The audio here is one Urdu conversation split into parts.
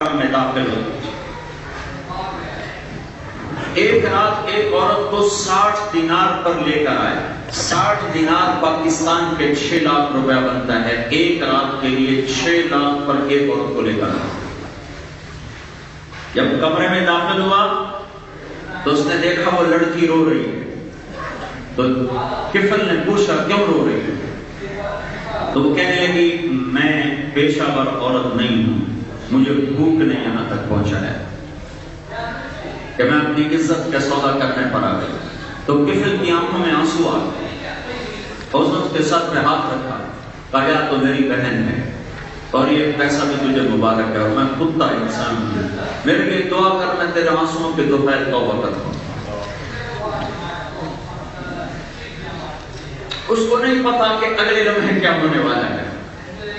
میں داخل ہو. ایک رات ایک عورت کو 60 دینار پر لے کر آئے. 60 دینار پاکستان کے 6 لاکھ روپیہ بنتا ہے. ایک رات کے لیے 6 لاکھ پر ایک عورت کو لے کر آئے. جب کمرے میں داخل ہوا تو اس نے دیکھا وہ لڑکی رو رہی ہے. تو کفل نے پوچھا کیوں رو رہی ہے؟ تو وہ کہنے لگی میں پیشہ ور عورت نہیں ہوں, مجھے بھوک نے یہاں تک پہنچایا کہ میں اپنی عزت کا سودا کرنے پر آ گئی. تو کفل کی آنکھوں میں آنسو آ گئے اور اس نے اس کے سر پہ ہاتھ رکھا, کہا یا تو میری بہن ہے اور یہ پیسہ بھی تجھے مبارک ہے اور میں کتا انسان ہوں, میرے لیے دعا کر میں تیرے آنسوؤں کے دوپہر توبہ کرتا ہوں. اس کو نہیں پتا کہ اگلے لمحے کیا ہونے والا ہے.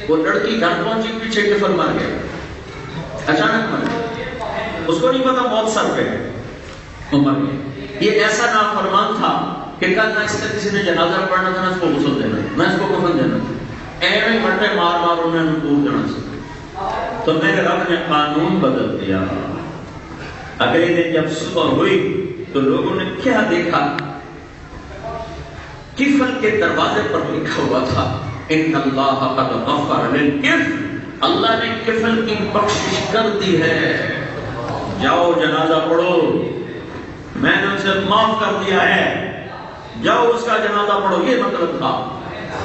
وہ لڑکی گھر پہنچی, پیچھے کفل مر گیا, اچانک مر گیا. اس کو نہیں پتا موت سر پہ وہ مر گیا. یہ ایسا نافرمان تھا کہ کل نہ اس کا کسی نے جنازہ پڑھنا تھا, نہ اس کو غسل دینا, نہ اس کو کفن دینا, ایویں مٹے مار مار انہوں نے دور جانا سکتا. تو میرے رب نے قانون بدل دیا. اگلے دن جب صبح ہوئی تو لوگوں نے کیا دیکھا, کفل کے دروازے پر لکھا ہوا تھا ان اللہ قد غفر للکفل, اللہ نے کفل کی بخشش کر دی ہے, جاؤ جنازہ پڑھو, میں نے اسے معاف کر دیا ہے, جاؤ اس کا جنازہ پڑھو. یہ مطلب تھا,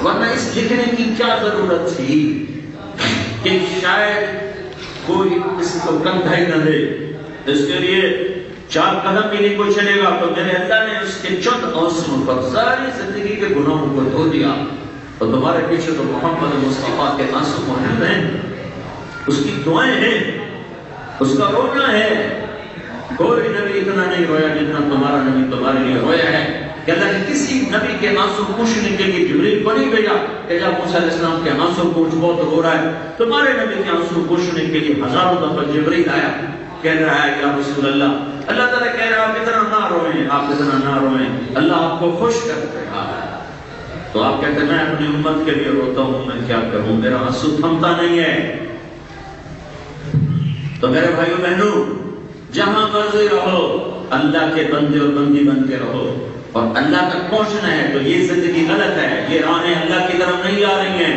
ورنہ اس لکھنے کی کیا ضرورت تھی کہ شاید کوئی کسی کو کندھا ہی نہ دے, اس کے لیے 4 قدم بھی نہیں کوئی چلے گا. تو میرے اللہ نے اس کے چند آنسوؤں پر ساری زندگی کے گناہوں کو دھو دیا. اور تمہارے پیچھے تو محمد مصطفیٰ کے آنسو موجود ہیں, اس کی دعائیں ہیں, اس کا رونا ہے. کوئی نبی اتنا نہیں رویا جتنا تمہارا نبی تمہارے لیے رویا ہے. کہ اللہ نے کسی نبی کے آنسو پوچھنے کے لیے جبریل کو نہیں بھیجا کہ جب موسیٰ علیہ السلام کے آنسو پوچھ, بہت رو رہا ہے. تمہارے نبی کے آنسو پوچھنے کے لیے ہزاروں دفعہ جبریل آیا, کہہ رہا ہے یا رسول اللہ, اللہ تعالیٰ کہہ رہا ہے آپ اتنا نہ روئیں, آپ اتنا نہ روئیں, اللہ آپ کو خوش کر رہا ہے. تو آپ کہتے ہیں میں اپنی امت کے لیے روتا ہوں, میں کیا کروں, میرا آنسو تھمتا نہیں ہے. تو میرے بھائیوں بہنوں, جہاں مرضی رہو اللہ کے بندے اور بندی بن کے رہو, اور اللہ تک پہنچنا ہے. تو یہ زندگی غلط ہے, یہ راہیں اللہ کی طرف نہیں آ رہی ہیں.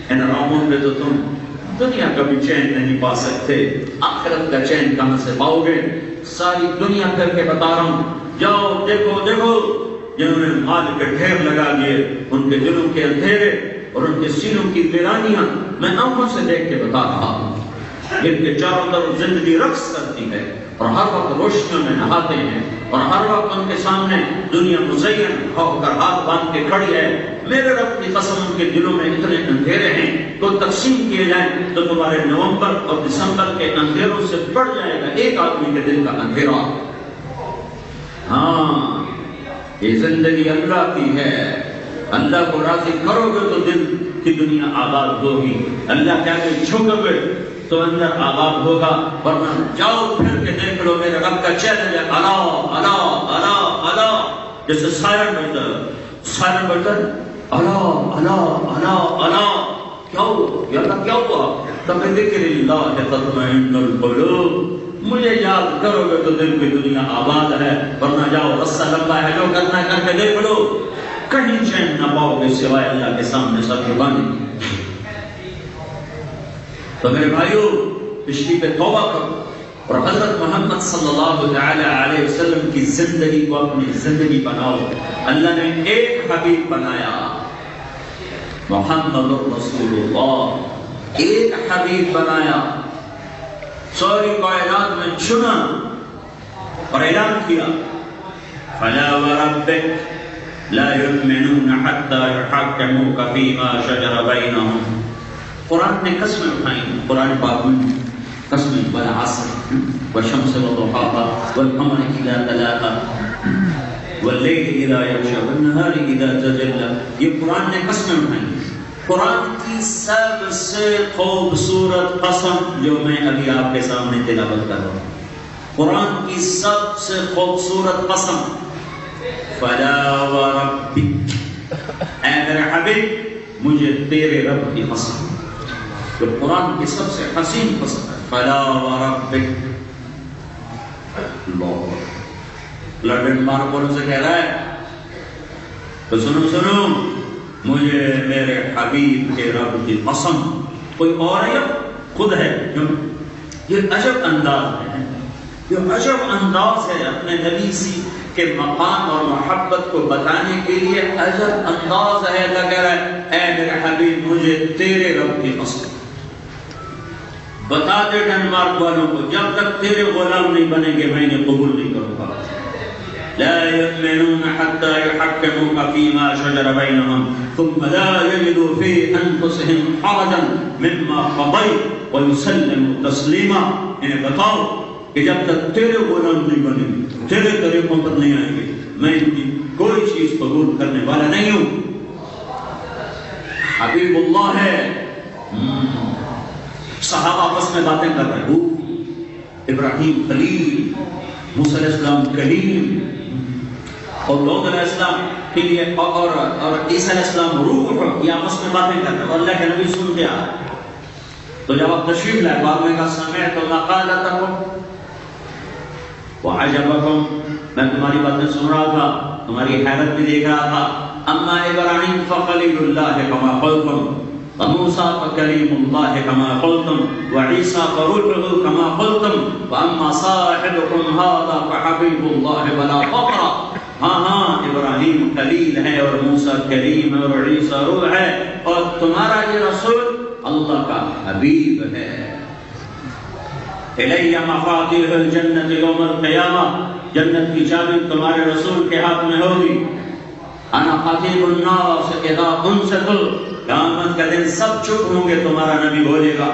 ان راہوں پہ تو تم دنیا کا بھی چین نہیں پا سکتے, آخرت کا چین کہاں سے پاؤ گے؟ ساری دنیا کر کے بتا رہا ہوں, جاؤ دیکھو دیکھو جنہوں نے مال کے ڈھیر لگا دیے, ان کے دلوں کے اندھیرے اور ان کے سینوں کی ویرانیاں میں آنکھوں سے دیکھ کے بتا رہا ہوں. جن کے چاروں طرف زندگی رقص کرتی ہے اور ہر وقت روشنیوں میں نہاتے ہیں, اور ہر وقت ان کے سامنے دنیا مزین ہو کر ہاتھ باندھ کے کھڑی ہے. میرے رب کی قسم ان کے دلوں میں اتنے اندھیرے ہیں تو تقسیم کیے جائیں تو تمہارے نومبر اور دسمبر کے اندھیروں سے بڑھ جائے گا ایک آدمی کے دل کا اندھیرا. ہاں, یہ زندگی اللہ کی ہے. اللہ کو راضی کرو گے تو دل کی دنیا آباد ہوگی, اللہ کیا کہ جھکو گے تو اندر آباد ہوگا. ورنہ جاؤ پھر کے دیکھ لو, میرے رب کا چیلنج ہے, اللہ اللہ اللہ اللہ, جیسے سائرن بجتا ہے, سائرن بجتا ہے, اللہ اللہ اللہ اللہ. کیا ہوا یا اللہ, کیا ہوا؟ تب ذکر اللہ تطمئن القلوب, مجھے یاد کرو گے تو دل کی دنیا آباد ہے. ورنہ جاؤ رستہ لمبا ہے, جو کرنا کر کے دیکھ لو, کہیں چین نہ پاؤ گے سوائے اللہ کے سامنے سر جھکانے کی. تو میرے بھائیو, پچھلی پہ توبہ کرو اور حضرت محمد صلی اللہ علیہ وسلم کی زندگی کو اپنی زندگی بناؤ. اللہ نے ایک حبیب بنایا, محمد رسول اللہ, ایک حبیب بنایا, ساری کائنات میں چنا اور اعلان کیا, فلا وربک لا یؤمنون حتی یحکموک فیما شجر بینہم. قرآن نے قسمیں اٹھائیں, قرآن پاک میں قسمیں, والعصر والشمس وضحاها والقمر اذا تلاها واللیل اذا یغشی والنہار اذا تجلی. یہ قرآن نے قسمیں اٹھائیں. قرآن کی سب سے خوبصورت قسم جو میں ابھی آپ کے سامنے تلاوت کر رہا ہوں, قرآن کی سب سے خوبصورت قسم, فلا وربک, اے میرے حبیب مجھے تیرے رب کی قسم. جو قرآن کی سب سے حسین قسم ہے, فلا وربک، لارڈ مارکون سے کہہ رہا ہے تو سنو سنو، مجھے میرے حبیب کے رب کی قسم، کوئی اور ہے یا خود ہے؟ یہ عجب انداز ہے، یہ عجب انداز ہے اپنے نبی کے مقام اور محبت کو بتانے کے لیے، عجب انداز ہے۔ اللہ کہہ رہا ہے اے میرے حبیب مجھے تیرے رب کی قسم، بتا دے ڈنمارک والوں کو جب تک تیرے غلام نہیں بنیں گے میں انہیں قبول نہیں کروں گا۔ لا يؤمنون حتى يحكموك فيما شجر بينهم ثم لا يجدوا في انفسهم حرجا مما قضيت ويسلموا تسليما۔ انہیں بتاؤ کہ جب تک تیرے غلام نہیں بنیں گے، تیرے طریقوں پر نہیں آئیں گے، میں ان کی کوئی چیز قبول کرنے والا نہیں ہوں۔ حبیب اللہ ہے، صحابہ آپس میں باتیں کر رہے ہو، ابراہیم خلیل، موسیٰ علیہ السلام کلیم، اور داؤد علیہ السلام کے لیے اور عیسیٰ علیہ السلام روح، یہ آپس میں باتیں کر رہے ہیں اور اللہ کے نبی سن کے آ رہے۔ تو جب آپ تشریف لائے بعد میں کہا سمعت مقالتکم وعجبکم، میں تمہاری باتیں سن رہا تھا، تمہاری حیرت بھی دیکھ رہا تھا۔ اما ابراہیم فخلیل اللہ کما قلتم وموسیٰ فکلیم اللہ کما قلتم وعیسیٰ فروحہ کما قلتم واما صاحبکم ھذا فحبیب اللہ ولا فخر۔ ہاں ہاں ابراہیم خلیل ہے اور موسیٰ کریم ہے اور عیسیٰ روح ہے، اور تمہارا یہ رسول اللہ کا حبیب ہے۔ الی مفاتیح الجنت یوم القیامہ، جنت کی چابی تمہارے رسول کے ہاتھ میں ہوگی۔ انا خطیب الناس اذا انصتوا، قیامت کا دن سب چپ ہوں گے تمہارا نبی بولے گا۔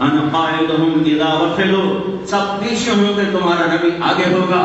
انا قائدہم اذا وفلوا، سب پیچھے ہوں گے تمہارا نبی آگے ہوگا۔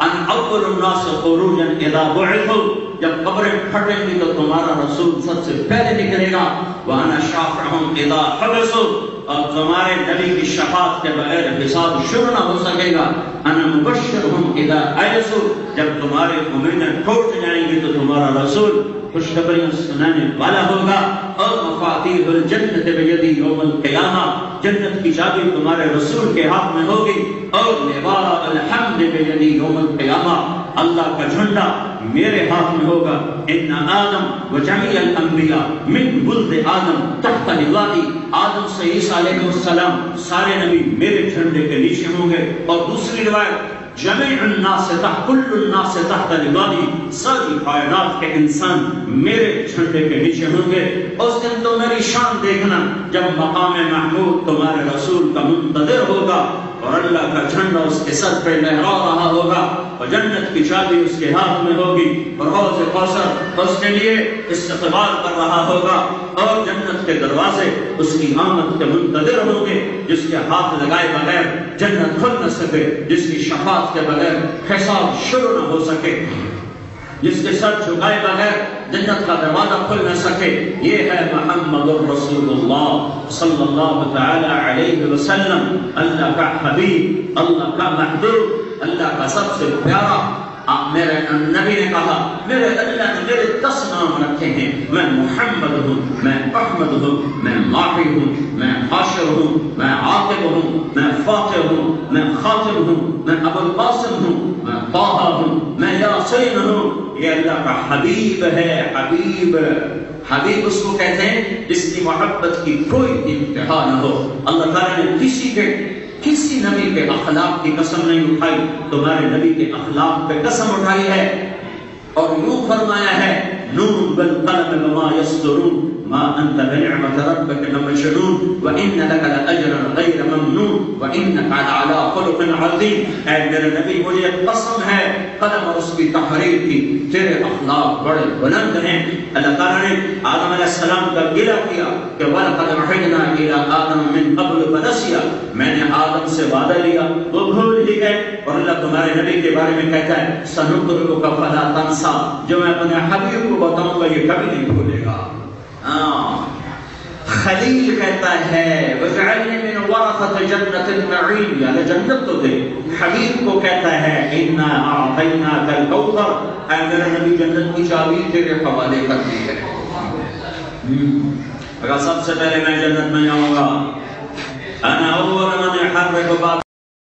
ان اول الناس خروجا اذا بعثوا، جب قبریں پھٹیں گی تو تمہارا رسول سب سے پہلے نکلے گا۔ وانا شافعہم اذا حبسوا، اور تمہارے نبی کی شفاعت کے بغیر حساب شروع نہ ہو سکے گا۔ انا مبشرہم اذا ایسوا، جب تمہارے امیدیں ٹوٹ جائیں گی تو تمہارا رسول خوشخبریاں سنانے والا ہوگا۔ اور مفاتیح الجنت بیدی یوم القیامہ، جنت کی چابی تمہارے رسول کے ہاتھ میں ہوگی۔ اور لواء الحمد بیدی یوم القیامہ، اللہ کا جھنڈا میرے ہاتھ میں ہوگا۔ ان آدم و جمیع الانبیاء من ولد آدم تحت لوائی، آدم سے عیسیٰ علیہ السلام سارے نبی میرے جھنڈے کے نیچے ہوں گے۔ اور دوسری روایت جمیع الناس تحت کل الناس تحت لوائی، ساری کائنات کے انسان میرے جھنڈے کے نیچے ہوں گے۔ اس دن تو میری شان دیکھنا جب مقام محمود تمہارے رسول کا منتظر ہوگا اور اللہ کا جھنڈا اس کے سر پہ لہرا رہا ہوگا اور جنت کی چابی اس کے ہاتھ میں ہوگی اور حوض کوثر اس کے لیے استقبال کر رہا ہوگا اور جنت کے دروازے اس کی آمد کے منتظر ہوں گے۔ جس کے ہاتھ لگائے بغیر جنت کھل نہ سکے، جس کی شفاعت کے بغیر حساب شروع نہ ہو سکے، جس کے سر جھکائے بغیر جنت کا دروازہ کھل نہ سکے، یہ ہے محمد الرسول اللہ صلی اللہ تعالی علیہ وسلم، اللہ کا حبیب، اللہ کا محبوب، اللہ کا سب سے پیارا۔ میرے نبی نے کہا میرے اللہ نے میرے 10 نام رکھے ہیں، میں محمد ہوں، میں احمد ہوں، میں ماحی ہوں، میں حاشر ہوں، میں عاقب ہوں، میں فاتح ہوں، میں خاتم ہوں، میں ابو القاسم ہوں، میں طٰہٰ ہوں، میں یاسین ہوں۔ یہ اللہ کا حبیب ہے۔ حبیب حبیب اس کو کہتے ہیں جس کی محبت کی کوئی انتہا نہ ہو۔ اللہ تعالیٰ نے کسی نبی کے اخلاق کی قسم نہیں اٹھائی، تمہارے نبی کے اخلاق پہ قسم اٹھائی ہے اور یوں فرمایا ہے نون والقلم وما يسطرون ما انت بنعمت ربك لمجنون وان لك لاجرا غير ممنون وانك على خلق عظيم۔ اے میرے نبی مجھے قسم ہے قلم اور اس کی تحریر کی، تیرے اخلاق بڑے بلند ہیں۔ اللہ تعالیٰ نے آدم علیہ السلام کا گلہ کیا کہ وَلَقَدْ عَهِدْنَا إِلَىٰ آدَمَ مِن قَبْلُ فَنَسِيَ، میں نے آدم سے وعدہ لیا وہ بھول ہی گئے۔ اور اللہ تمہارے نبی کے بارے میں کہتا ہے سَنُقْرِئُكَ فَلَا تَنسَىٰ، جو میں اپنے حبیب کو بتاؤں گا یہ کبھی نہیں بھولے گا۔ خلیل کہتا ہے وَجْعَلْنِي مِنْ وَرَثَةِ جَنَّةِ النَّعِيمِ، یعنی جنت تو دے۔ حبیب کو کہتا ہے اِنَّا أَعْطَيْنَاكَ الْكَوْثَرَ، اے میرے نبی جنت کی چابی تیرے حوالے کر دی ہے۔ اگر سب سے پہلے میں جنت میں جاؤں گا انا اول من يحرك بعض